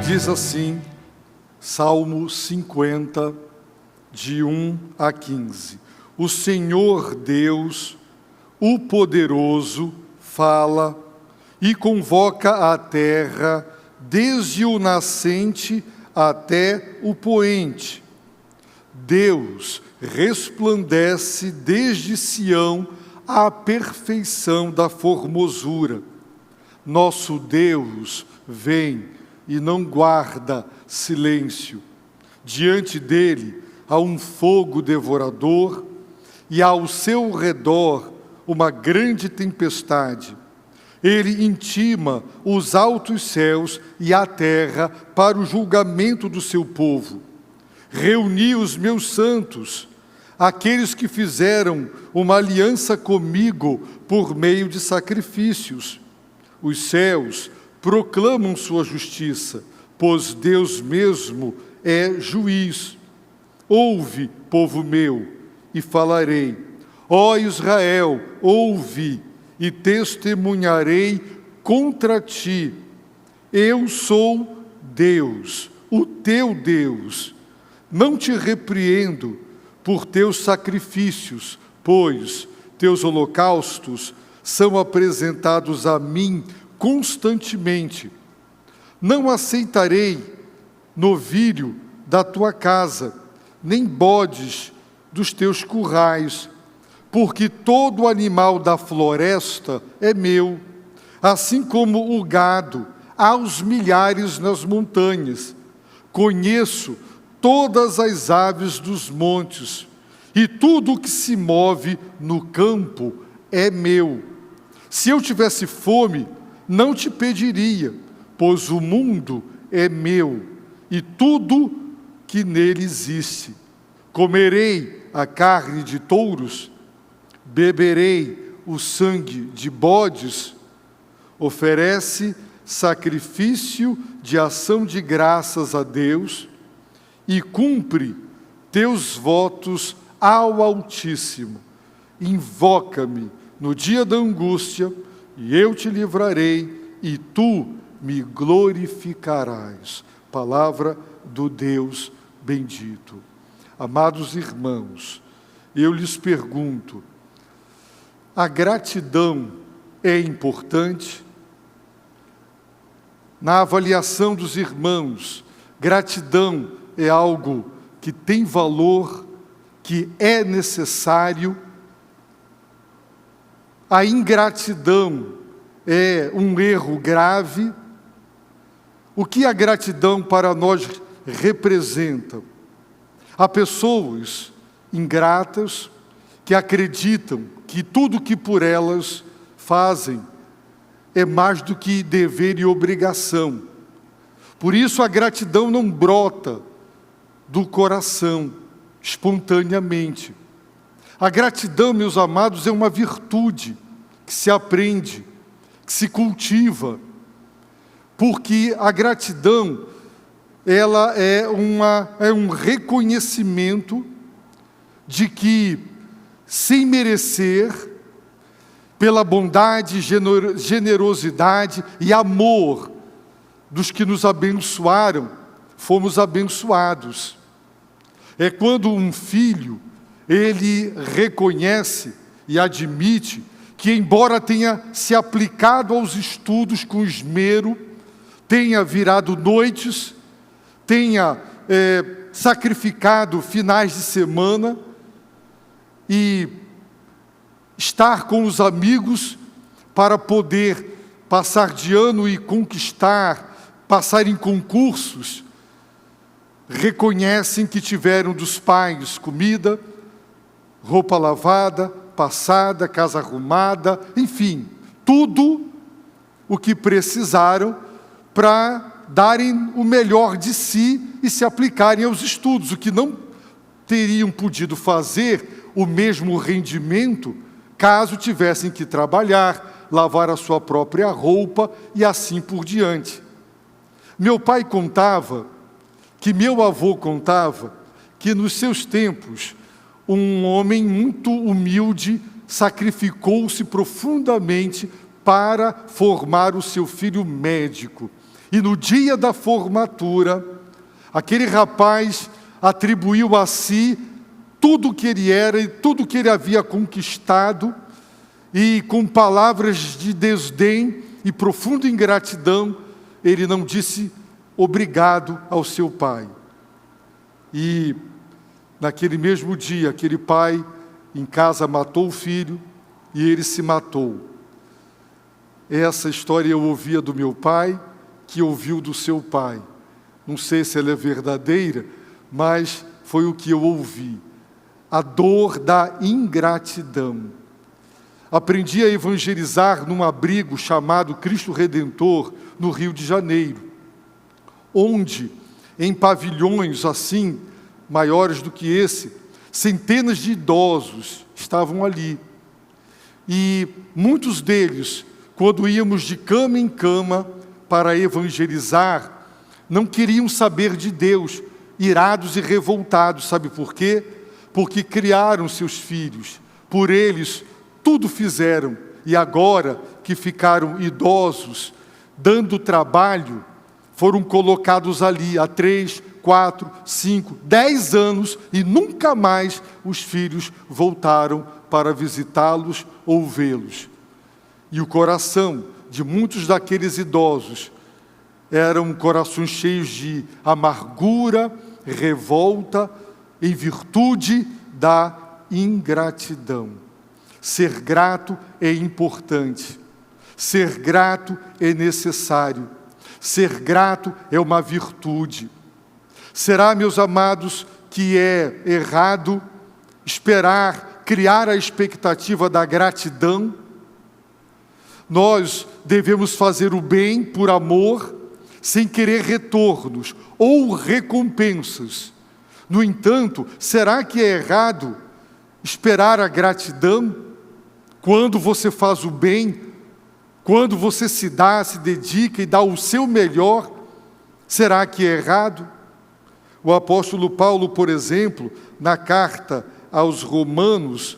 diz assim, Salmo 50, de 1 a 15. O Senhor Deus, o poderoso, fala e convoca a terra desde o nascente até o poente. Deus resplandece desde Sião a perfeição da formosura. Nosso Deus vem e não guarda silêncio. Diante dele há um fogo devorador e ao seu redor uma grande tempestade. Ele intima os altos céus e a terra para o julgamento do seu povo. Reuni os meus santos, aqueles que fizeram uma aliança comigo por meio de sacrifícios. Os céus proclamam sua justiça, pois Deus mesmo é juiz. Ouve, povo meu, e falarei. Ó Israel, ouve, e testemunharei contra ti. Eu sou Deus, o teu Deus. Não te repreendo por teus sacrifícios, pois teus holocaustos são apresentados a mim constantemente. Não aceitarei novilho da tua casa, nem bodes dos teus currais, porque todo animal da floresta é meu, assim como o gado, aos milhares nas montanhas. Conheço todas as aves dos montes, e tudo o que se move no campo é meu. Se eu tivesse fome, não te pediria, pois o mundo é meu, e tudo que nele existe. Comerei a carne de touros, beberei o sangue de bodes. Oferece sacrifício de ação de graças a Deus e cumpre teus votos ao Altíssimo. Invoca-me no dia da angústia, e eu te livrarei, e tu me glorificarás. Palavra do Deus bendito. Amados irmãos, eu lhes pergunto, a gratidão é importante? Na avaliação dos irmãos, gratidão é algo que tem valor, que é necessário? A ingratidão é um erro grave? O que a gratidão para nós representa? Há pessoas ingratas que acreditam que tudo que por elas fazem é mais do que dever e obrigação. Por isso a gratidão não brota do coração, espontaneamente. A gratidão, meus amados, é uma virtude que se aprende, que se cultiva, porque a gratidão, ela é um reconhecimento de que, sem merecer, pela bondade, generosidade e amor dos que nos abençoaram, fomos abençoados. É quando um filho, ele reconhece e admite que, embora tenha se aplicado aos estudos com esmero, tenha virado noites, tenha sacrificado finais de semana e estar com os amigos para poder passar de ano e conquistar, passar em concursos, reconhecem que tiveram dos pais comida, roupa lavada, passada, casa arrumada, enfim, tudo o que precisaram para darem o melhor de si e se aplicarem aos estudos, o que não teriam podido fazer o mesmo rendimento caso tivessem que trabalhar, lavar a sua própria roupa e assim por diante. Meu pai contava, que meu avô contava, que nos seus tempos, um homem muito humilde sacrificou-se profundamente para formar o seu filho médico. E no dia da formatura, aquele rapaz atribuiu a si tudo o que ele era e tudo o que ele havia conquistado, e com palavras de desdém e profunda ingratidão, ele não disse obrigado ao seu pai. E naquele mesmo dia, aquele pai em casa matou o filho e ele se matou. Essa história eu ouvia do meu pai, que ouviu do seu pai. Não sei se ela é verdadeira, mas foi o que eu ouvi. A dor da ingratidão. Aprendi a evangelizar num abrigo chamado Cristo Redentor, no Rio de Janeiro, onde, em pavilhões assim, maiores do que esse, centenas de idosos estavam ali. E muitos deles, quando íamos de cama em cama para evangelizar, não queriam saber de Deus, irados e revoltados. Sabe por quê? Porque criaram seus filhos, por eles tudo fizeram, e agora que ficaram idosos, dando trabalho, foram colocados ali há 3, 4, 5, 10 anos e nunca mais os filhos voltaram para visitá-los ou vê-los. E o coração de muitos daqueles idosos eram corações cheios de amargura, revolta, em virtude da ingratidão. Ser grato é importante, ser grato é necessário, ser grato é uma virtude. Será, meus amados, que é errado esperar, criar a expectativa da gratidão? Nós devemos fazer o bem por amor, sem querer retornos ou recompensas. No entanto, será que é errado esperar a gratidão? Quando você faz o bem, quando você se dá, se dedica e dá o seu melhor, será que é errado? O apóstolo Paulo, por exemplo, na carta aos Romanos,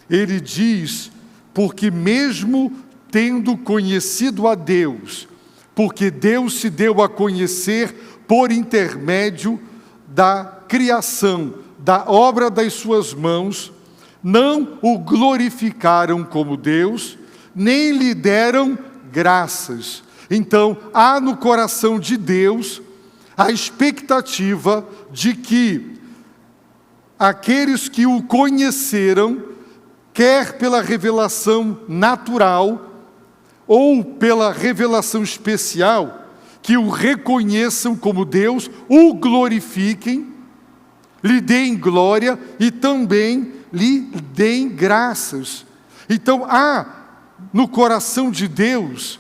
ele diz: porque mesmo tendo conhecido a Deus, porque Deus se deu a conhecer por intermédio da criação, da obra das suas mãos, não o glorificaram como Deus, nem lhe deram graças. Então, há no coração de Deus a expectativa de que aqueles que o conheceram, quer pela revelação natural ou pela revelação especial, que o reconheçam como Deus, o glorifiquem, lhe deem glória e também lhe deem graças. Então há no coração de Deus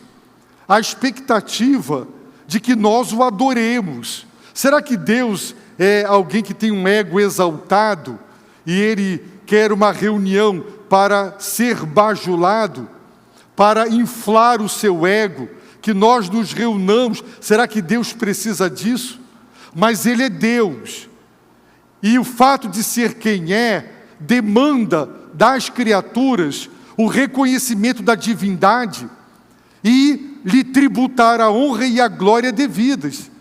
a expectativa de que nós o adoremos. Será que Deus é alguém que tem um ego exaltado e ele quer uma reunião para ser bajulado, para inflar o seu ego, que nós nos reunamos? Será que Deus precisa disso? Mas Ele é Deus, e o fato de ser quem é, demanda das criaturas o reconhecimento da divindade e lhe tributar a honra e a glória devidas.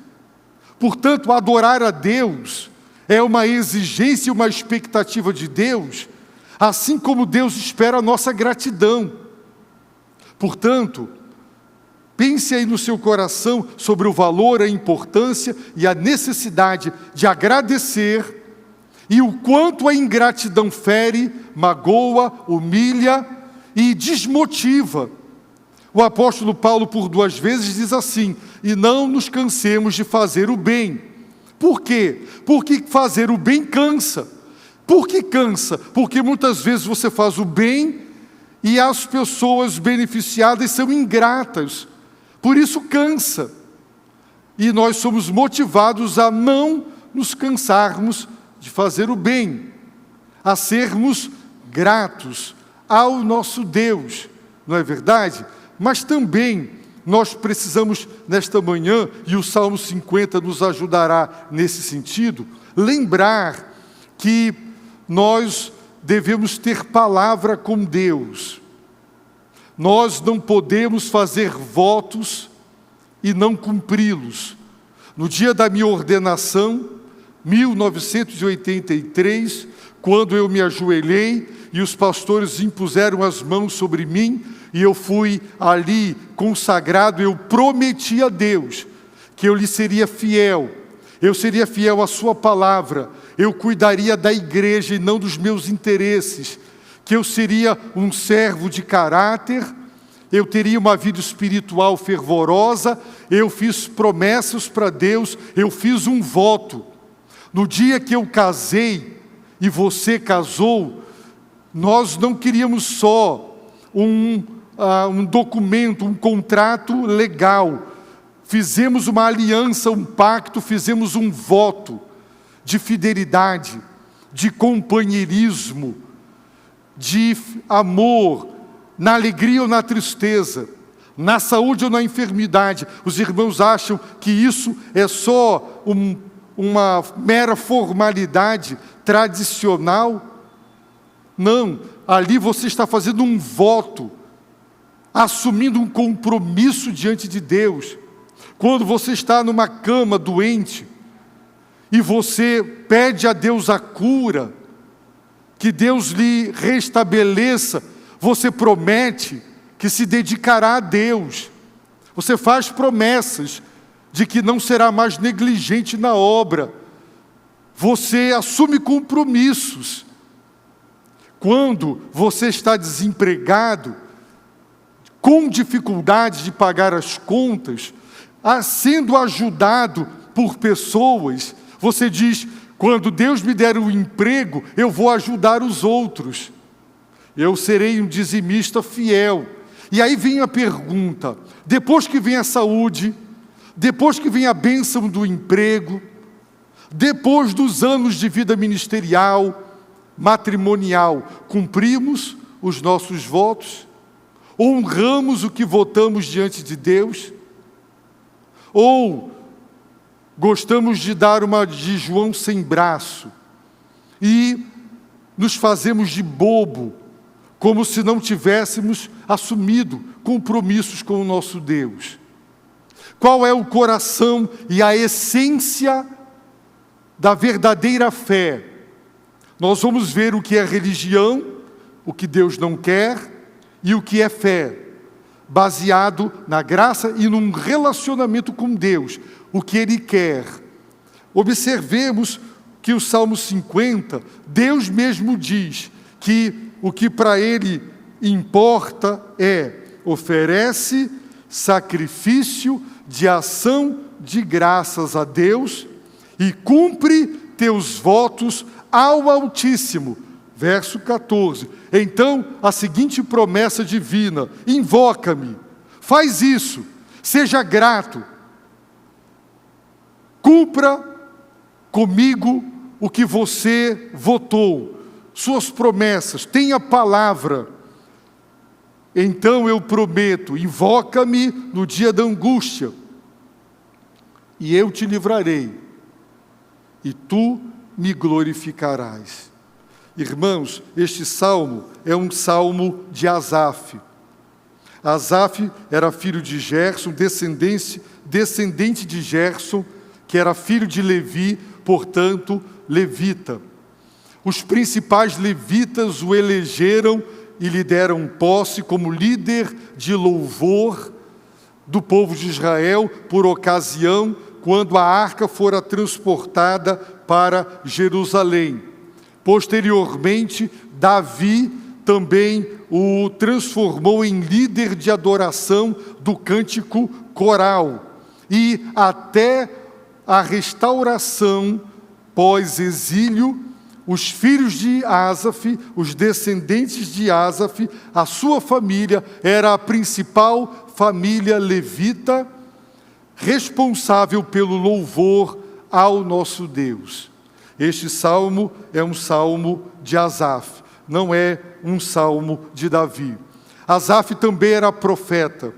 Portanto, adorar a Deus é uma exigência e uma expectativa de Deus, assim como Deus espera a nossa gratidão. Portanto, pense aí no seu coração sobre o valor, a importância e a necessidade de agradecer, e o quanto a ingratidão fere, magoa, humilha e desmotiva. O apóstolo Paulo, por 2 vezes, diz assim: e não nos cansemos de fazer o bem. Por quê? Porque fazer o bem cansa. Por que cansa? Porque muitas vezes você faz o bem e as pessoas beneficiadas são ingratas. Por isso cansa. E nós somos motivados a não nos cansarmos de fazer o bem, a sermos gratos ao nosso Deus, não é verdade? Mas também nós precisamos, nesta manhã, e o Salmo 50 nos ajudará nesse sentido, lembrar que nós devemos ter palavra com Deus. Nós não podemos fazer votos e não cumpri-los. No dia da minha ordenação, 1983, quando eu me ajoelhei e os pastores impuseram as mãos sobre mim e eu fui ali consagrado, eu prometi a Deus que eu lhe seria fiel, eu seria fiel à sua palavra, eu cuidaria da igreja e não dos meus interesses, que eu seria um servo de caráter, eu teria uma vida espiritual fervorosa, eu fiz promessas para Deus, eu fiz um voto. No dia que eu casei e você casou, nós não queríamos só um documento, um contrato legal. Fizemos uma aliança, um pacto, fizemos um voto de fidelidade, de companheirismo, de amor, na alegria ou na tristeza, na saúde ou na enfermidade. Os irmãos acham que isso é só uma mera formalidade tradicional? Não, ali você está fazendo um voto, assumindo um compromisso diante de Deus. Quando você está numa cama doente, e você pede a Deus a cura, que Deus lhe restabeleça, você promete que se dedicará a Deus. Você faz promessas de que não será mais negligente na obra. Você assume compromissos. Quando você está desempregado, com dificuldade de pagar as contas, sendo ajudado por pessoas, você diz: quando Deus me der um emprego, eu vou ajudar os outros. Eu serei um dizimista fiel. E aí vem a pergunta, depois que vem a saúde, depois que vem a bênção do emprego, depois dos anos de vida ministerial, matrimonial, cumprimos os nossos votos? Honramos o que votamos diante de Deus? Ou gostamos de dar uma de João sem braço e nos fazemos de bobo, como se não tivéssemos assumido compromissos com o nosso Deus? Qual é o coração e a essência da verdadeira fé? Nós vamos ver o que é religião, o que Deus não quer, e o que é fé, baseado na graça e num relacionamento com Deus, o que Ele quer. Observemos que o Salmo 50, Deus mesmo diz que o que para Ele importa é: oferece sacrifício de ação de graças a Deus e cumpre teus votos ao Altíssimo. Verso 14. Então, a seguinte promessa divina: invoca-me, faz isso, seja grato, cumpra comigo o que você votou, suas promessas, tenha palavra. Então eu prometo: invoca-me no dia da angústia, e eu te livrarei, e tu me glorificarás. Irmãos, este salmo é um salmo de Asaf. Asaf era filho de Gerson, descendente de Gerson, que era filho de Levi, portanto, levita. Os principais levitas o elegeram e lhe deram posse como líder de louvor do povo de Israel, por ocasião quando a arca fora transportada para Jerusalém. Posteriormente, Davi também o transformou em líder de adoração do cântico coral. E até a restauração pós-exílio, os filhos de Asaf, os descendentes de Asaf, a sua família era a principal família levita, responsável pelo louvor ao nosso Deus. Este salmo é um salmo de Asaf, não é um salmo de Davi. Asaf também era profeta,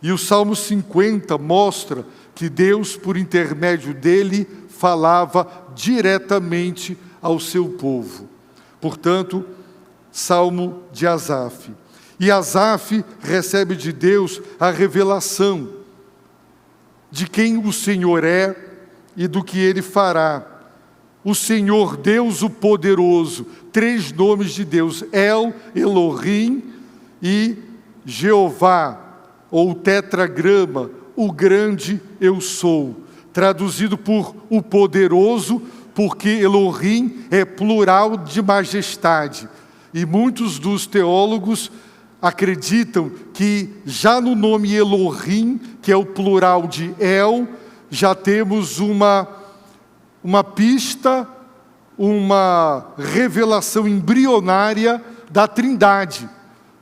e o Salmo 50 mostra que Deus, por intermédio dele, falava diretamente ao seu povo. Portanto, salmo de Asaf. E Asaf recebe de Deus a revelação. de quem o Senhor é e do que Ele fará. O Senhor Deus, o poderoso, 3 nomes de Deus, El, Elohim e Jeová, ou tetragrama, o grande eu sou, traduzido por o poderoso, porque Elohim é plural de majestade. E muitos dos teólogos acreditam que já no nome Elohim, que é o plural de El, já temos uma pista, uma revelação embrionária da Trindade,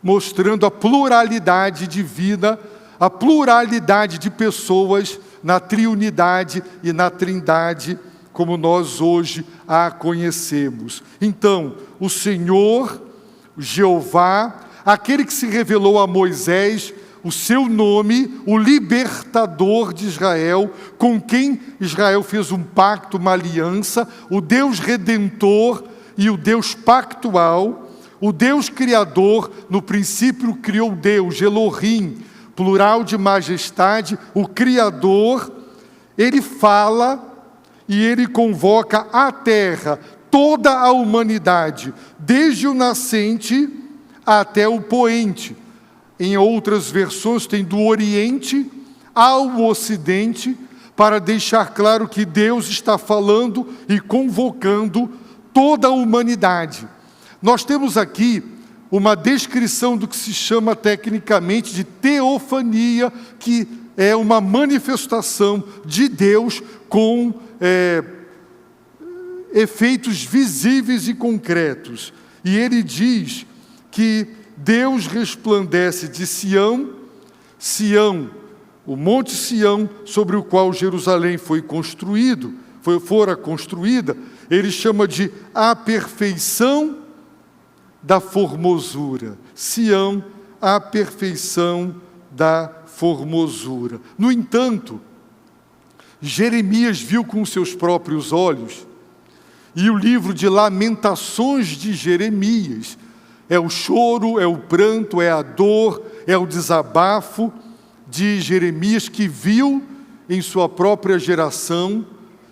mostrando a pluralidade divina, a pluralidade de pessoas na triunidade e na Trindade, como nós hoje a conhecemos. Então, o Senhor, Jeová, aquele que se revelou a Moisés, o seu nome, o libertador de Israel, com quem Israel fez um pacto, uma aliança, o Deus redentor e o Deus pactual, o Deus criador, no princípio criou Deus, Elohim, plural de majestade, o criador. Ele fala e ele convoca a terra, toda a humanidade, desde o nascente até o poente. Em outras versões tem do Oriente ao Ocidente, para deixar claro que Deus está falando e convocando toda a humanidade. Nós temos aqui uma descrição do que se chama tecnicamente de teofania, que é uma manifestação de Deus com efeitos visíveis e concretos. E ele diz que Deus resplandece de Sião, Sião, o monte Sião, sobre o qual Jerusalém fora construída, ele chama de a perfeição da formosura. Sião, a perfeição da formosura. No entanto, Jeremias viu com seus próprios olhos, e o livro de Lamentações de Jeremias é o choro, é o pranto, é a dor, é o desabafo de Jeremias, que viu em sua própria geração,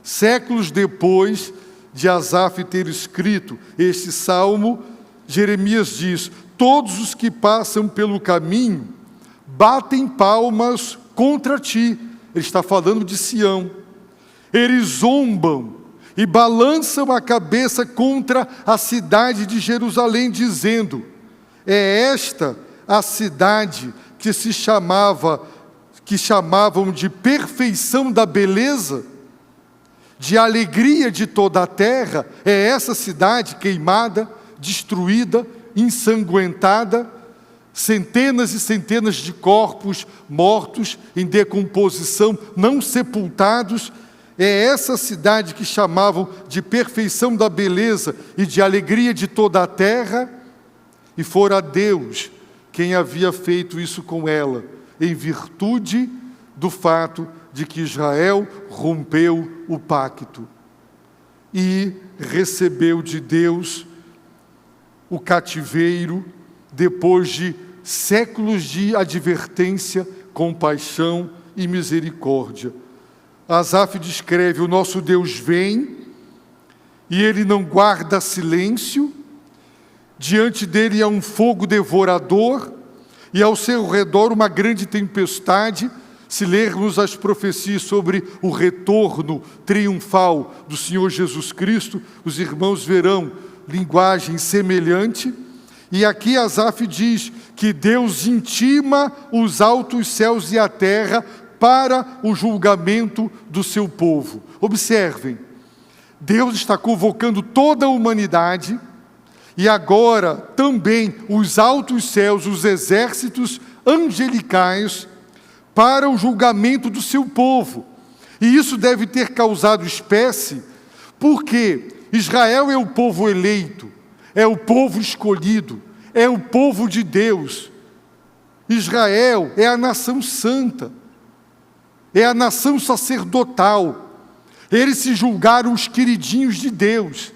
séculos depois de Asaf ter escrito este salmo. Jeremias diz: todos os que passam pelo caminho batem palmas contra ti. Ele está falando de Sião. Eles zombam e balançam a cabeça contra a cidade de Jerusalém, dizendo: é esta a cidade que chamavam de perfeição da beleza, de alegria de toda a terra? É essa cidade queimada, destruída, ensanguentada, centenas e centenas de corpos mortos em decomposição, não sepultados? É essa cidade que chamavam de perfeição da beleza e de alegria de toda a terra? E fora Deus quem havia feito isso com ela, em virtude do fato de que Israel rompeu o pacto e recebeu de Deus o cativeiro, depois de séculos de advertência, compaixão e misericórdia. Asaf descreve: o nosso Deus vem e ele não guarda silêncio, diante dele há um fogo devorador e ao seu redor uma grande tempestade. Se lermos as profecias sobre o retorno triunfal do Senhor Jesus Cristo, os irmãos verão linguagem semelhante. E aqui Asaf diz que Deus intima os altos céus e a terra para o julgamento do seu povo. Observem, Deus está convocando toda a humanidade, e agora também os altos céus, os exércitos angelicais, para o julgamento do seu povo. E isso deve ter causado espécie, porque Israel é o povo eleito, é o povo escolhido, é o povo de Deus. Israel é a nação santa, é a nação sacerdotal. Eles se julgaram os queridinhos de Deus,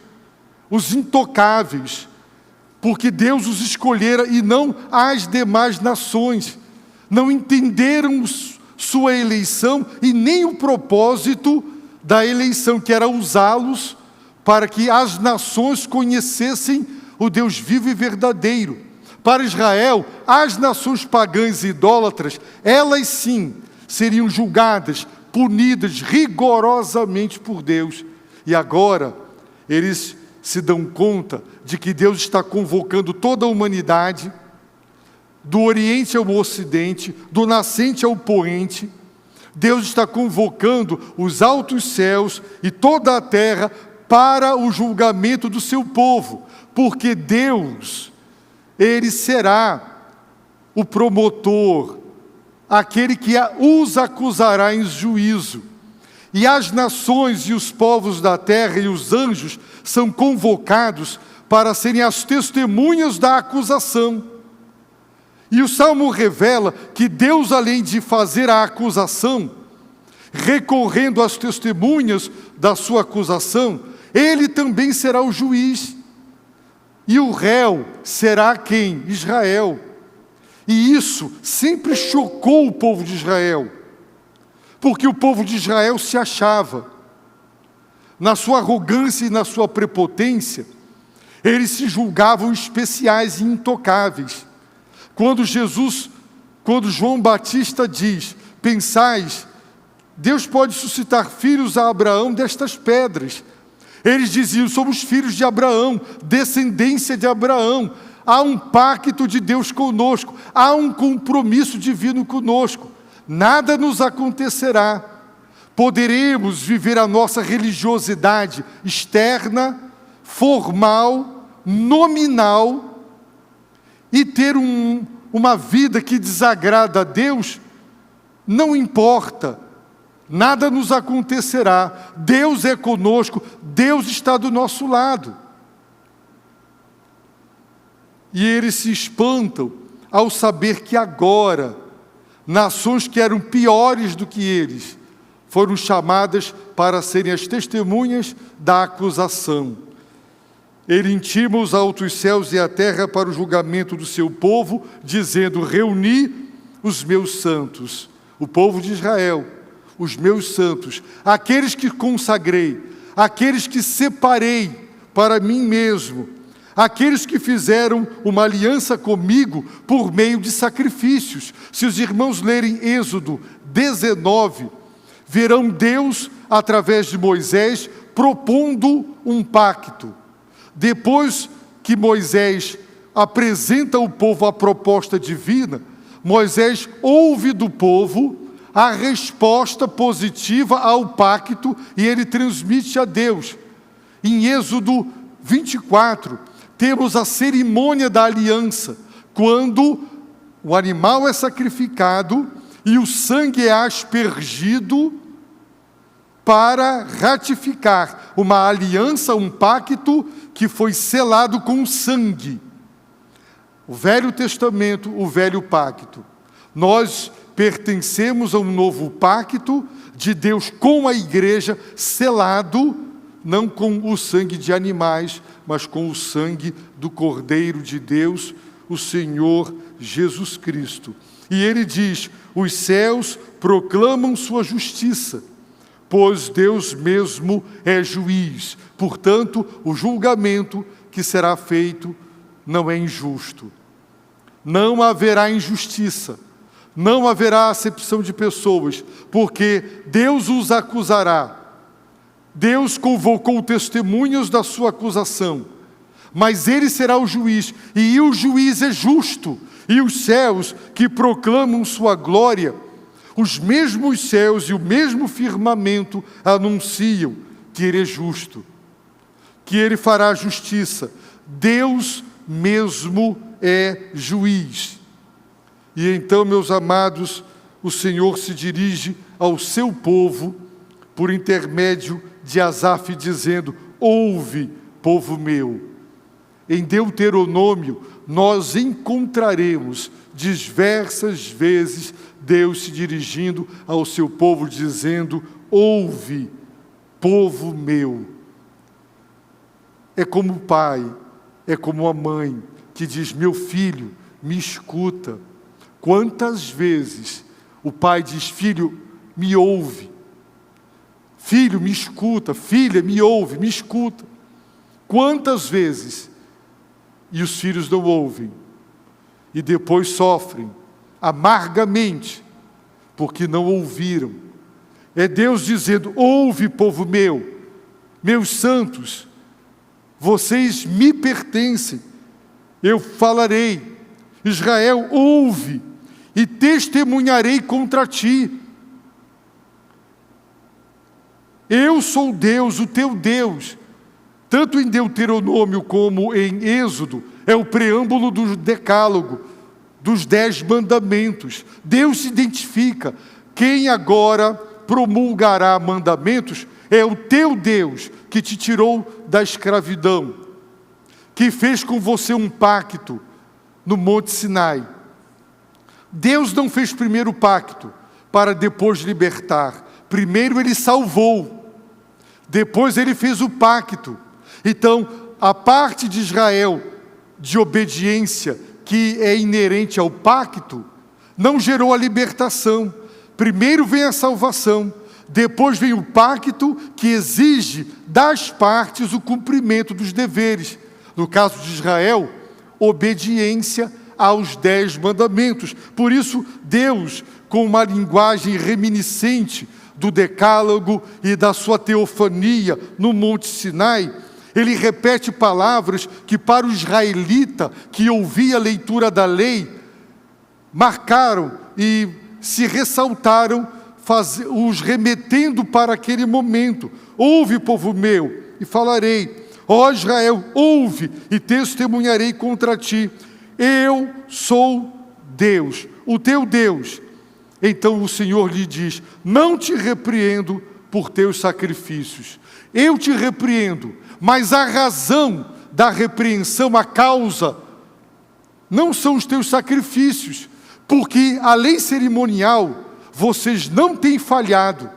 os intocáveis, porque Deus os escolhera e não as demais nações. Não entenderam sua eleição e nem o propósito da eleição, que era usá-los para que as nações conhecessem o Deus vivo e verdadeiro. Para Israel, as nações pagãs e idólatras, elas sim seriam julgadas, punidas rigorosamente por Deus. E agora, eles se dão conta de que Deus está convocando toda a humanidade, do Oriente ao Ocidente, do nascente ao poente. Deus está convocando os altos céus e toda a terra para o julgamento do seu povo, porque Deus, Ele será o promotor, aquele que os acusará em juízo. E as nações e os povos da terra e os anjos são convocados para serem as testemunhas da acusação. E o Salmo revela que Deus, além de fazer a acusação, recorrendo às testemunhas da sua acusação, Ele também será o juiz. E o réu será quem? Israel. E isso sempre chocou o povo de Israel, porque o povo de Israel se achava, na sua arrogância e na sua prepotência, eles se julgavam especiais e intocáveis. Quando João Batista diz, pensais, Deus pode suscitar filhos a Abraão destas pedras. Eles diziam, somos filhos de Abraão, descendência de Abraão. Há um pacto de Deus conosco, há um compromisso divino conosco. Nada nos acontecerá. Poderemos viver a nossa religiosidade externa, formal, nominal, e ter uma vida que desagrada a Deus, não importa, nada nos acontecerá. Deus é conosco, Deus está do nosso lado. E eles se espantam ao saber que agora, nações que eram piores do que eles, foram chamadas para serem as testemunhas da acusação. Ele intima os altos céus e a terra para o julgamento do seu povo, dizendo, reuni os meus santos, o povo de Israel, os meus santos, aqueles que consagrei, aqueles que separei para mim mesmo, aqueles que fizeram uma aliança comigo por meio de sacrifícios. Se os irmãos lerem Êxodo 19, verão Deus, através de Moisés, propondo um pacto. Depois que Moisés apresenta ao povo a proposta divina, Moisés ouve do povo a resposta positiva ao pacto e ele transmite a Deus. Em Êxodo 24, temos a cerimônia da aliança, quando o animal é sacrificado e o sangue é aspergido para ratificar uma aliança, um pacto que foi selado com sangue. O Velho Testamento, o Velho Pacto. Nós pertencemos a um novo pacto de Deus com a igreja, selado não com o sangue de animais, mas com o sangue do Cordeiro de Deus, o Senhor Jesus Cristo. E ele diz, os céus proclamam sua justiça, pois Deus mesmo é juiz. Portanto, o julgamento que será feito não é injusto. Não haverá injustiça, não haverá acepção de pessoas, porque Deus os acusará. Deus convocou testemunhas da sua acusação, mas Ele será o juiz, e o juiz é justo, e os céus que proclamam sua glória, os mesmos céus e o mesmo firmamento anunciam que Ele é justo, que Ele fará justiça. Deus mesmo é juiz. E então, meus amados, o Senhor se dirige ao seu povo por intermédio de Asaf, dizendo, ouve, povo meu. Em Deuteronômio, nós encontraremos diversas vezes Deus se dirigindo ao seu povo, dizendo, ouve, povo meu. É como o pai, é como a mãe, que diz, meu filho, me escuta. Quantas vezes O pai diz: filho, me ouve. Filho, me escuta. Filha, me ouve, me escuta. Quantas vezes? E os filhos não ouvem. E depois sofrem amargamente, porque não ouviram. É Deus dizendo: ouve, povo meu, meus santos, vocês me pertencem, eu falarei. Israel, ouve, e testemunharei contra ti. Eu sou Deus, o teu Deus. Tanto em Deuteronômio como em Êxodo, é o preâmbulo do Decálogo, dos 10 mandamentos. Deus se identifica. Quem agora promulgará mandamentos é o teu Deus, que te tirou da escravidão, que fez com você um pacto no Monte Sinai. Deus não fez primeiro o pacto para depois libertar. Primeiro ele salvou, depois ele fez o pacto. Então, a parte de Israel de obediência que é inerente ao pacto não gerou a libertação. Primeiro vem a salvação, depois vem o pacto que exige das partes o cumprimento dos deveres. No caso de Israel, obediência aos 10 mandamentos. Por isso, Deus, com uma linguagem reminiscente do Decálogo e da sua teofania no Monte Sinai, ele repete palavras que para o israelita que ouvia a leitura da lei, marcaram e se ressaltaram, os remetendo para aquele momento. Ouve, povo meu, e falarei. Ó Israel, ouve, e testemunharei contra ti. Eu sou Deus, o teu Deus. Então o Senhor lhe diz: não te repreendo por teus sacrifícios. Eu te repreendo, mas a razão da repreensão, a causa, não são os teus sacrifícios, porque a lei cerimonial, vocês não têm falhado,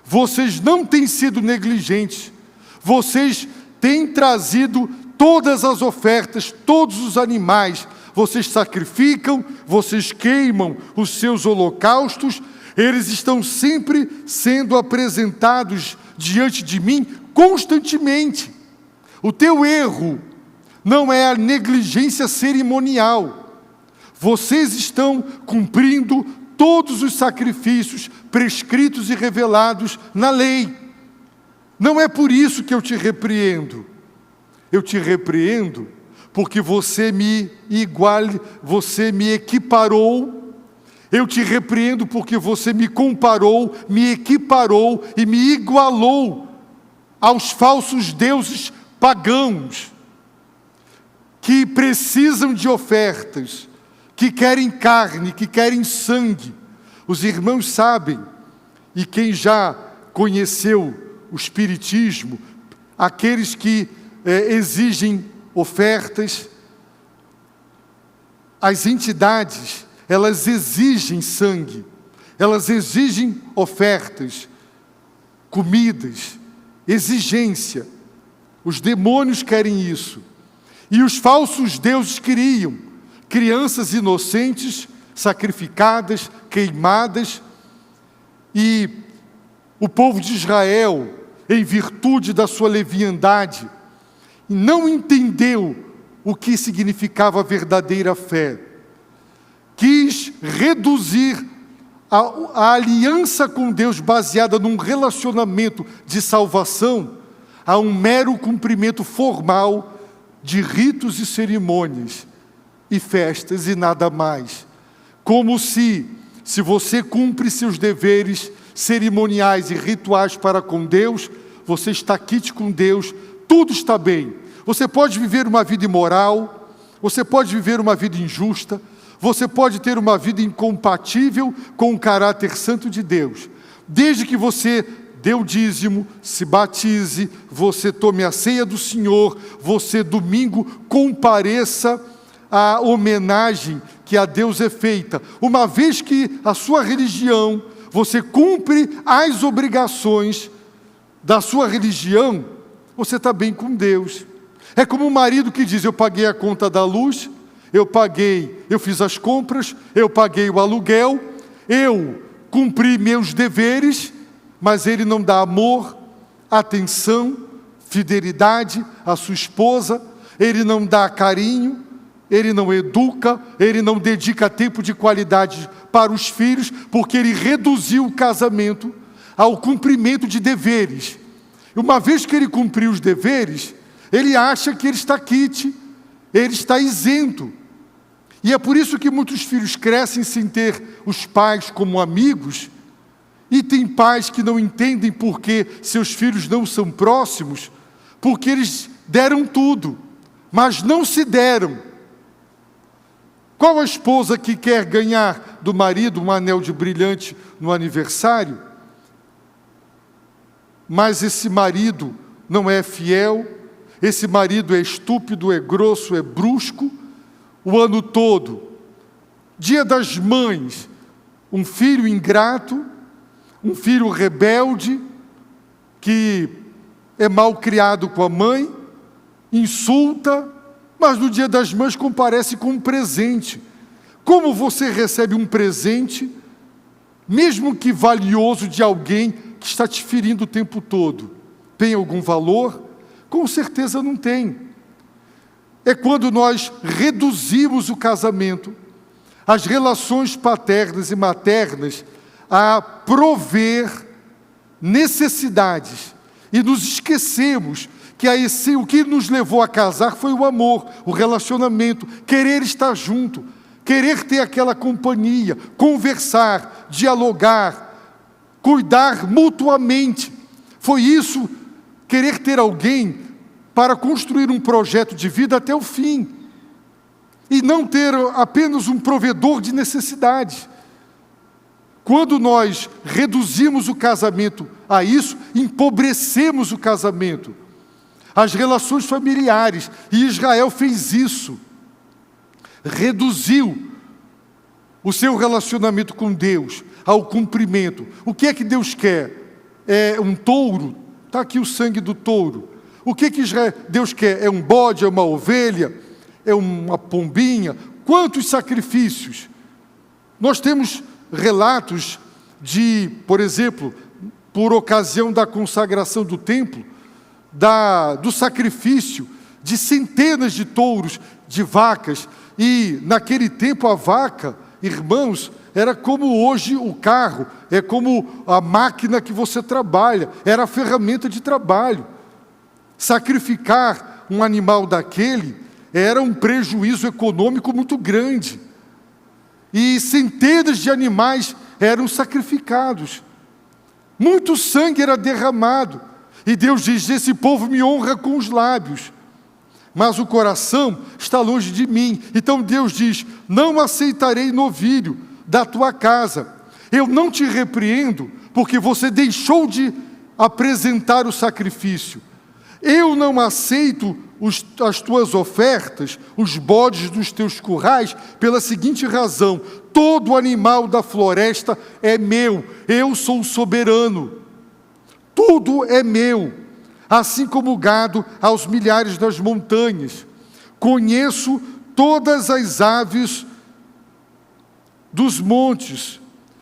vocês não têm sido negligentes, vocês têm trazido todas as ofertas, todos os animais, vocês sacrificam, vocês queimam os seus holocaustos, eles estão sempre sendo apresentados diante de mim constantemente. O teu erro não é a negligência cerimonial. Vocês estão cumprindo todos os sacrifícios prescritos e revelados na lei. Não é por isso que eu te repreendo. Eu te repreendo porque você me equiparou. Eu te repreendo porque você me comparou, me equiparou e me igualou aos falsos deuses pagãos, que precisam de ofertas, que querem carne, que querem sangue. Os irmãos sabem, e quem já conheceu o Espiritismo, aqueles que exigem ofertas, as entidades, elas exigem sangue, elas exigem ofertas, comidas, exigência. Os demônios querem isso. E os falsos deuses queriam crianças inocentes, sacrificadas, queimadas. E o povo de Israel, em virtude da sua leviandade, não entendeu o que significava a verdadeira fé. Quis reduzir a aliança com Deus baseada num relacionamento de salvação a um mero cumprimento formal de ritos e cerimônias e festas e nada mais. Como se você cumpre seus deveres cerimoniais e rituais para com Deus, você está quite com Deus, tudo está bem. Você pode viver uma vida imoral, você pode viver uma vida injusta, você pode ter uma vida incompatível com o caráter santo de Deus, desde que você dê o dízimo, se batize, você tome a ceia do Senhor, você domingo compareça à homenagem que a Deus é feita. Uma vez que a sua religião, você cumpre as obrigações da sua religião, você está bem com Deus. É como um marido que diz: eu paguei a conta da luz, eu fiz as compras, eu paguei o aluguel, eu cumpri meus deveres, mas ele não dá amor, atenção, fidelidade à sua esposa, ele não dá carinho, ele não educa, ele não dedica tempo de qualidade para os filhos, porque ele reduziu o casamento ao cumprimento de deveres. E uma vez que ele cumpriu os deveres, ele acha que ele está quite, ele está isento. E é por isso que muitos filhos crescem sem ter os pais como amigos, e tem pais que não entendem por que seus filhos não são próximos, porque eles deram tudo, mas não se deram. Qual a esposa que quer ganhar do marido um anel de brilhante no aniversário, mas esse marido não é fiel, esse marido é estúpido, é grosso, é brusco, o ano todo? Dia das Mães, um filho ingrato, um filho rebelde, que é mal criado com a mãe, insulta, mas no Dia das Mães comparece com um presente. Como você recebe um presente, mesmo que valioso, de alguém que está te ferindo o tempo todo? Tem algum valor? Com certeza não tem. É quando nós reduzimos o casamento, as relações paternas e maternas, a prover necessidades, e nos esquecemos que o que nos levou a casar foi o amor, o relacionamento, querer estar junto, querer ter aquela companhia, conversar, dialogar, cuidar mutuamente. Foi isso, querer ter alguém para construir um projeto de vida até o fim, e não ter apenas um provedor de necessidades. Quando nós reduzimos o casamento a isso, empobrecemos o casamento, as relações familiares, e Israel fez isso, reduziu o seu relacionamento com Deus ao cumprimento. O que é que Deus quer? É um touro? Está aqui o sangue do touro. O que Deus quer? É um bode, é uma ovelha, é uma pombinha? Quantos sacrifícios? Nós temos relatos de, por exemplo, por ocasião da consagração do templo, do sacrifício de centenas de touros, de vacas. E naquele tempo a vaca, irmãos, era como hoje o carro, é como a máquina que você trabalha, era a ferramenta de trabalho. Sacrificar um animal daquele era um prejuízo econômico muito grande. E centenas de animais eram sacrificados. Muito sangue era derramado. E Deus diz: esse povo me honra com os lábios, mas o coração está longe de mim. Então Deus diz: não aceitarei novilho da tua casa. Eu não te repreendo, porque você deixou de apresentar o sacrifício. Eu não aceito as tuas ofertas, os bodes dos teus currais, pela seguinte razão: todo animal da floresta é meu, eu sou soberano. Tudo é meu, assim como o gado aos milhares das montanhas. Conheço todas as aves dos montes,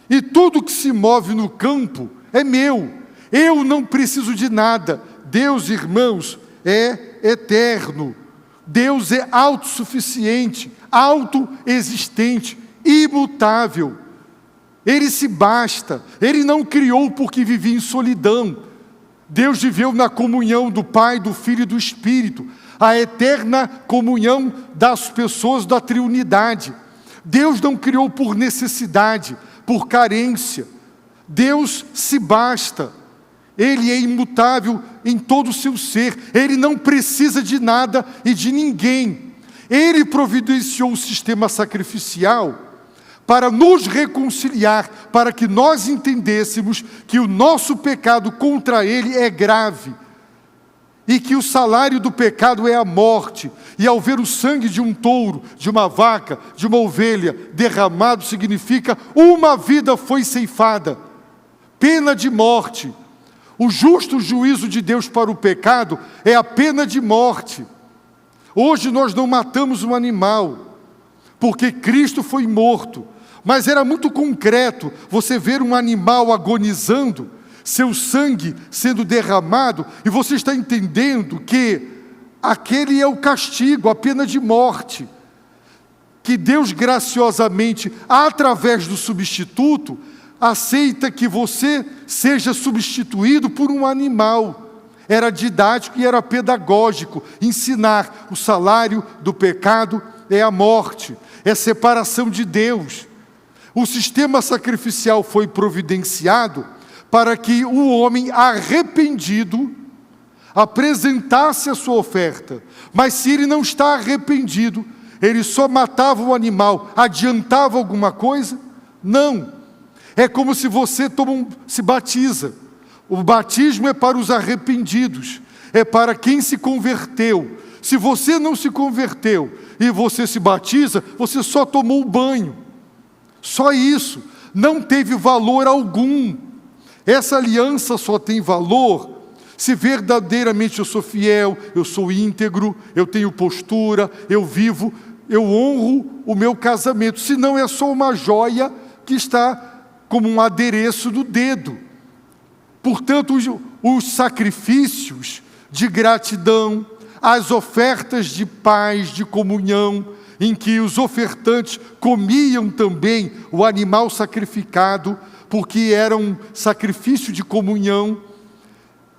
e tudo que se move no campo é meu. Eu não preciso de nada. Deus, irmãos, é eterno. Deus é autossuficiente, autoexistente, imutável. Ele se basta. Ele não criou porque vivia em solidão. Deus viveu na comunhão do Pai, do Filho e do Espírito, a eterna comunhão das pessoas da Trindade. Deus não criou por necessidade, por carência. Deus se basta. Ele é imutável em todo o seu ser. Ele não precisa de nada e de ninguém. Ele providenciou o sistema sacrificial para nos reconciliar, para que nós entendêssemos que o nosso pecado contra Ele é grave, e que o salário do pecado é a morte. E ao ver o sangue de um touro, de uma vaca, de uma ovelha derramado, significa uma vida foi ceifada, pena de morte. O justo juízo de Deus para o pecado é a pena de morte. Hoje nós não matamos um animal, porque Cristo foi morto. Mas era muito concreto você ver um animal agonizando, seu sangue sendo derramado, e você está entendendo que aquele é o castigo, a pena de morte, que Deus graciosamente, através do substituto, aceita que você seja substituído por um animal. Era didático e era pedagógico, ensinar o salário do pecado é a morte, é separação de Deus. O sistema sacrificial foi providenciado para que o homem arrependido apresentasse a sua oferta. Mas se ele não está arrependido, ele só matava o animal, adiantava alguma coisa? Não. É como se você se batiza. O batismo é para os arrependidos, é para quem se converteu. Se você não se converteu e você se batiza, você só tomou o banho. Só isso, não teve valor algum. Essa aliança só tem valor se verdadeiramente eu sou fiel, eu sou íntegro, eu tenho postura, eu vivo, eu honro o meu casamento. Senão é só uma joia que está como um adereço do dedo. Portanto, os sacrifícios de gratidão, as ofertas de paz, de comunhão, em que os ofertantes comiam também o animal sacrificado, porque era um sacrifício de comunhão.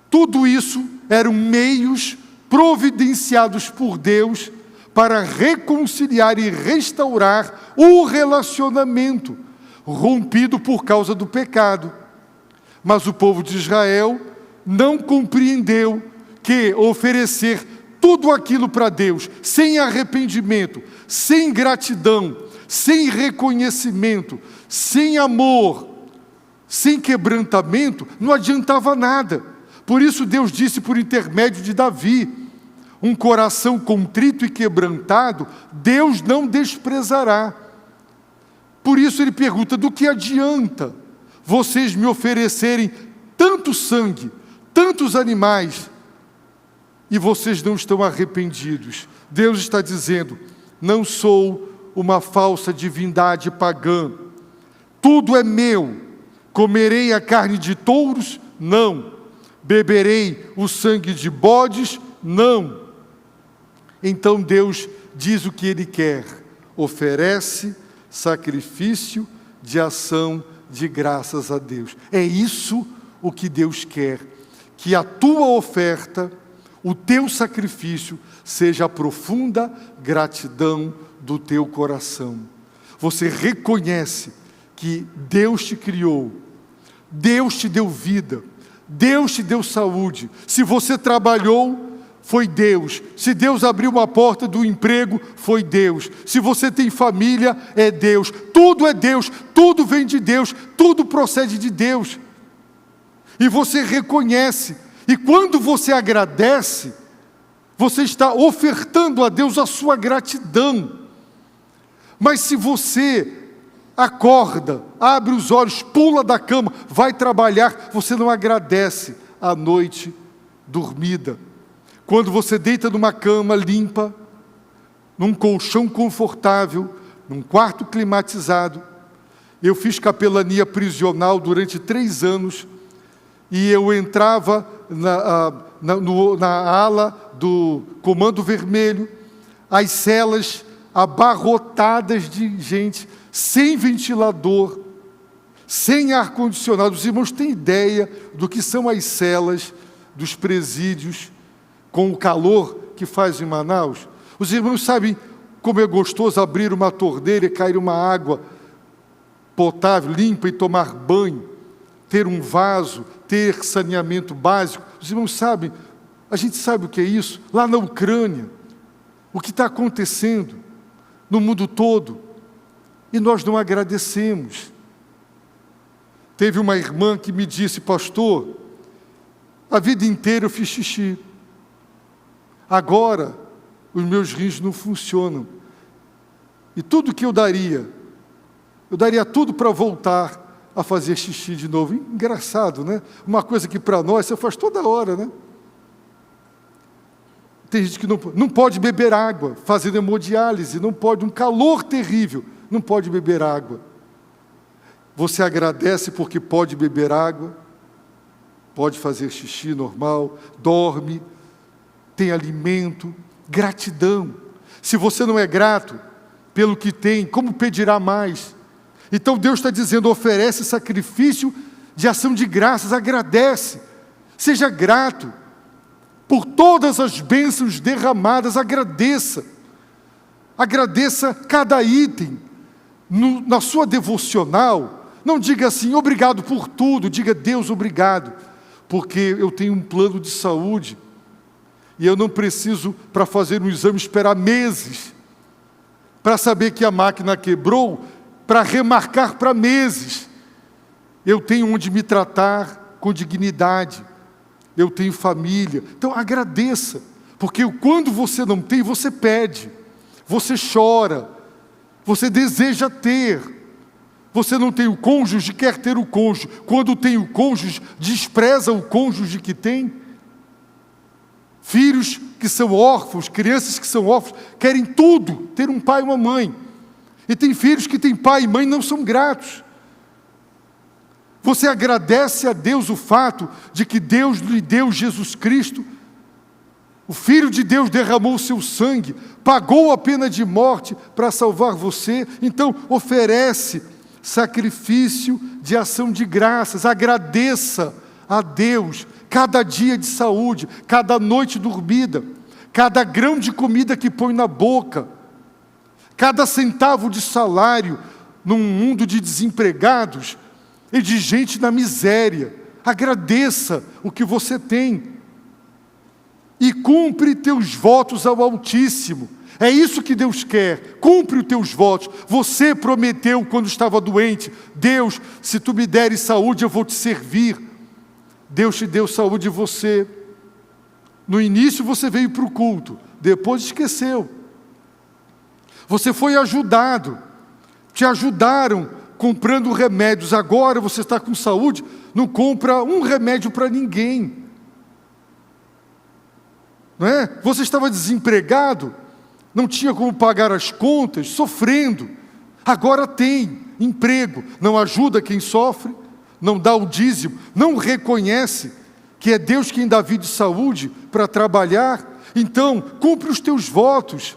Tudo isso eram meios providenciados por Deus para reconciliar e restaurar o relacionamento rompido por causa do pecado. Mas o povo de Israel não compreendeu que oferecer tudo aquilo para Deus, sem arrependimento, sem gratidão, sem reconhecimento, sem amor, sem quebrantamento, não adiantava nada. Por isso Deus disse por intermédio de Davi: um coração contrito e quebrantado, Deus não desprezará. Por isso ele pergunta: do que adianta vocês me oferecerem tanto sangue, tantos animais, e vocês não estão arrependidos? Deus está dizendo: não sou uma falsa divindade pagã, tudo é meu. Comerei a carne de touros? Não. Beberei o sangue de bodes? Não. Então Deus diz o que Ele quer: oferece sacrifício de ação de graças a Deus. É isso o que Deus quer, que a tua oferta, o teu sacrifício, seja a profunda gratidão do teu coração. Você reconhece que Deus te criou, Deus te deu vida, Deus te deu saúde. Se você trabalhou, foi Deus. Se Deus abriu uma porta do emprego, foi Deus. Se você tem família, é Deus. Tudo é Deus, tudo vem de Deus, tudo procede de Deus. E você reconhece, e quando você agradece, você está ofertando a Deus a sua gratidão. Mas se você acorda, abre os olhos, pula da cama, vai trabalhar, você não agradece a noite dormida. Quando você deita numa cama limpa, num colchão confortável, num quarto climatizado. Eu fiz capelania prisional durante 3 anos, e eu entrava na ala do Comando Vermelho, as celas abarrotadas de gente, sem ventilador, sem ar-condicionado. Os irmãos têm ideia do que são as celas dos presídios, com o calor que faz em Manaus? Os irmãos sabem como é gostoso abrir uma torneira e cair uma água potável, limpa, e tomar banho, ter um vaso, ter saneamento básico. Os irmãos sabem, a gente sabe o que é isso? Lá na Ucrânia, o que está acontecendo no mundo todo, e nós não agradecemos. Teve uma irmã que me disse: pastor, a vida inteira eu fiz xixi, agora os meus rins não funcionam, e tudo que eu daria tudo para voltar a fazer xixi de novo. Engraçado, né? Uma coisa que para nós você faz toda hora, né? Tem gente que não pode beber água, fazendo hemodiálise, não pode, um calor terrível, não pode beber água. Você agradece porque pode beber água, pode fazer xixi normal, dorme, tem alimento, gratidão. Se você não é grato pelo que tem, como pedirá mais? Então Deus está dizendo, oferece sacrifício de ação de graças, agradece, seja grato por todas as bênçãos derramadas, agradeça cada item. Na sua devocional, não diga assim, obrigado por tudo, diga Deus, obrigado, porque eu tenho um plano de saúde, e eu não preciso, para fazer um exame, esperar meses, para saber que a máquina quebrou, para remarcar para meses. Eu tenho onde me tratar com dignidade, eu tenho família. Então agradeça, porque quando você não tem, você pede, você chora, você deseja ter. Você não tem o cônjuge, quer ter o cônjuge. Quando tem o cônjuge, despreza o cônjuge que tem. Filhos que são órfãos, crianças que são órfãos, querem tudo, ter um pai e uma mãe. E tem filhos que têm pai e mãe e não são gratos. Você agradece a Deus o fato de que Deus lhe deu Jesus Cristo. O Filho de Deus derramou o seu sangue, pagou a pena de morte para salvar você. Então, oferece sacrifício de ação de graças. Agradeça a Deus cada dia de saúde, cada noite dormida, cada grão de comida que põe na boca, cada centavo de salário num mundo de desempregados e de gente na miséria. Agradeça o que você tem. E cumpre teus votos ao Altíssimo. É isso que Deus quer, cumpre os teus votos. Você prometeu quando estava doente, Deus, se tu me deres saúde, eu vou te servir. Deus te deu saúde, e você, no início você veio para o culto, depois esqueceu. Você foi ajudado, te ajudaram comprando remédios, agora você está com saúde, não compra um remédio para ninguém. Não é? Você estava desempregado, não tinha como pagar as contas, sofrendo. Agora tem emprego, não ajuda quem sofre, não dá o dízimo, não reconhece que é Deus quem dá vida e saúde para trabalhar. Então, cumpre os teus votos.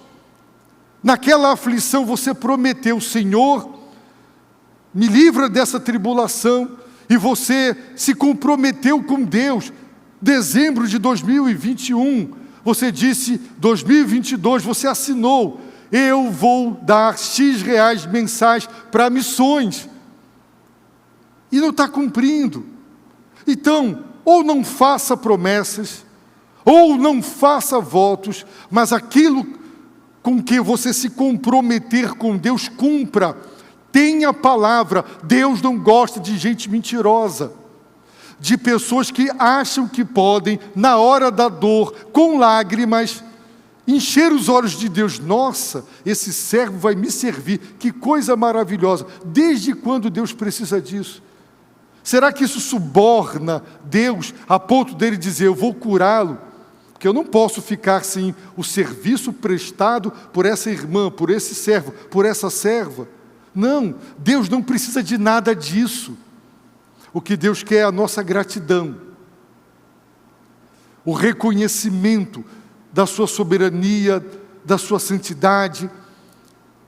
Naquela aflição você prometeu, Senhor, me livra dessa tribulação, e você se comprometeu com Deus. Dezembro de 2021, você disse, 2022, você assinou, eu vou dar X reais mensais para missões. E não está cumprindo. Então, ou não faça promessas, ou não faça votos, mas aquilo com que você se comprometer com Deus, cumpra. Tenha palavra. Deus não gosta de gente mentirosa, de pessoas que acham que podem, na hora da dor, com lágrimas, encher os olhos de Deus. Nossa, esse servo vai me servir, que coisa maravilhosa. Desde quando Deus precisa disso? Será que isso suborna Deus a ponto dele dizer, eu vou curá-lo? Porque eu não posso ficar sem o serviço prestado por essa irmã, por esse servo, por essa serva. Não, Deus não precisa de nada disso. O que Deus quer é a nossa gratidão, o reconhecimento da sua soberania, da sua santidade,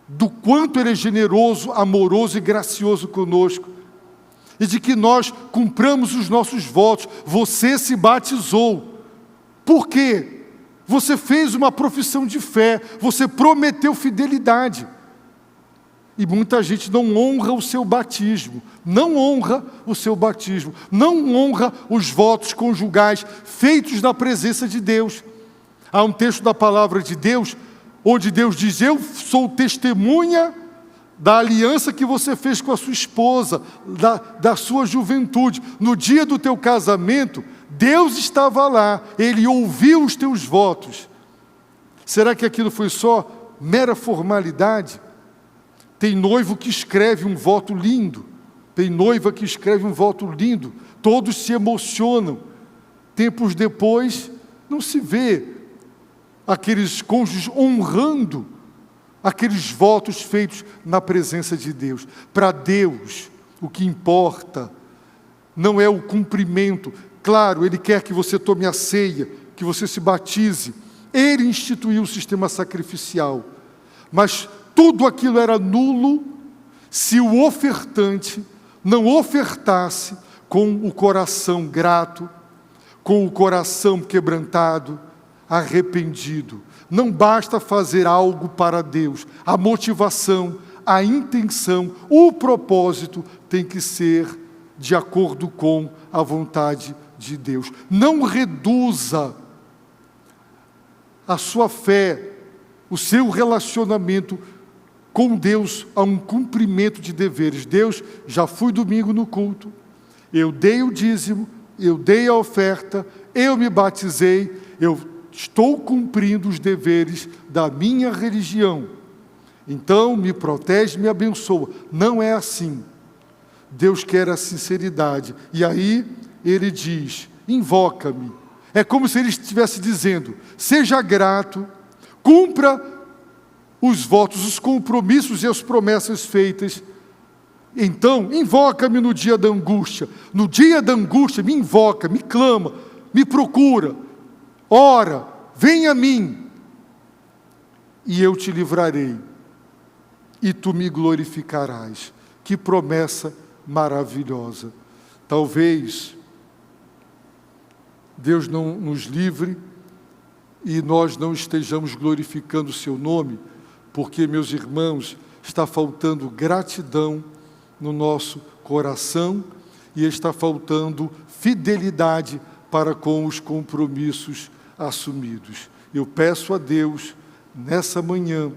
do quanto Ele é generoso, amoroso e gracioso conosco, e de que nós cumpramos os nossos votos. Você se batizou. Por quê? Você fez uma profissão de fé, você prometeu fidelidade. E muita gente não honra o seu batismo, não honra o seu batismo, não honra os votos conjugais feitos na presença de Deus. Há um texto da palavra de Deus, onde Deus diz, eu sou testemunha da aliança que você fez com a sua esposa, da sua juventude. No dia do teu casamento, Deus estava lá, Ele ouviu os teus votos. Será que aquilo foi só mera formalidade? Tem noivo que escreve um voto lindo, tem noiva que escreve um voto lindo, todos se emocionam. Tempos depois, não se vê aqueles cônjuges honrando aqueles votos feitos na presença de Deus. Para Deus, O que importa não é o cumprimento. Claro, Ele quer que você tome a ceia, que você se batize. Ele instituiu o sistema sacrificial. Mas tudo aquilo era nulo se o ofertante não ofertasse com o coração grato, com o coração quebrantado, arrependido. Não basta fazer algo para Deus. A motivação, a intenção, o propósito tem que ser de acordo com a vontade de Deus. Não reduza a sua fé, o seu relacionamento com Deus a um cumprimento de deveres. Deus, já fui domingo no culto, eu dei o dízimo, eu dei a oferta, eu me batizei, eu estou cumprindo os deveres da minha religião. Então, me protege, me abençoa. Não é assim. Deus quer a sinceridade. E aí, Ele diz, invoca-me. É como se Ele estivesse dizendo, seja grato, cumpra os votos, os compromissos e as promessas feitas. Então, invoca-me no dia da angústia. No dia da angústia, me invoca, me clama, me procura. Ora, vem a mim, e eu te livrarei, e tu me glorificarás. Que promessa maravilhosa. Talvez Deus não nos livre e nós não estejamos glorificando o seu nome, porque, meus irmãos, está faltando gratidão no nosso coração e está faltando fidelidade para com os compromissos assumidos. Eu peço a Deus, nessa manhã,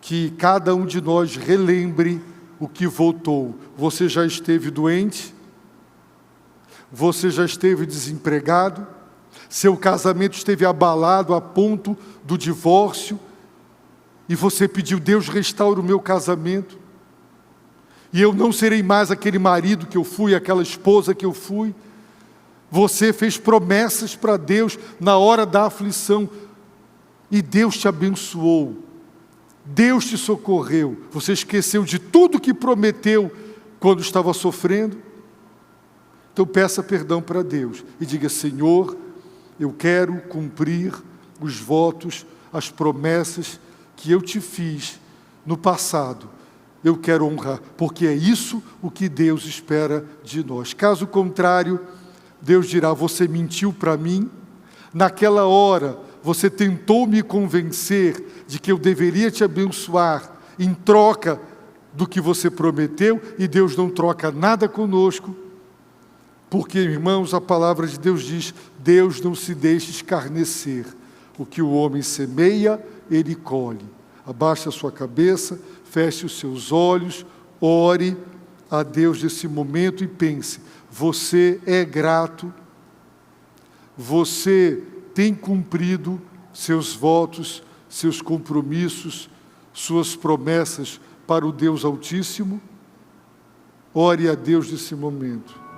que cada um de nós relembre o que votou. Você já esteve doente? Você já esteve desempregado? Seu casamento esteve abalado a ponto do divórcio? E você pediu, Deus, restaura o meu casamento? E eu não serei mais aquele marido que eu fui, aquela esposa que eu fui? Você fez promessas para Deus na hora da aflição, e Deus te abençoou, Deus te socorreu. Você esqueceu de tudo que prometeu quando estava sofrendo? Então peça perdão para Deus e diga, Senhor, eu quero cumprir os votos, as promessas que eu te fiz no passado. Eu quero honrar, porque é isso o que Deus espera de nós. Caso contrário, Deus dirá, você mentiu para mim, naquela hora você tentou me convencer de que eu deveria te abençoar em troca do que você prometeu, e Deus não troca nada conosco, porque, irmãos, a palavra de Deus diz, Deus não se deixa escarnecer. O que o homem semeia, ele colhe. Abaixe a sua cabeça, feche os seus olhos, ore a Deus nesse momento e pense, você é grato, você tem cumprido seus votos, seus compromissos, suas promessas para o Deus Altíssimo? Ore a Deus nesse momento.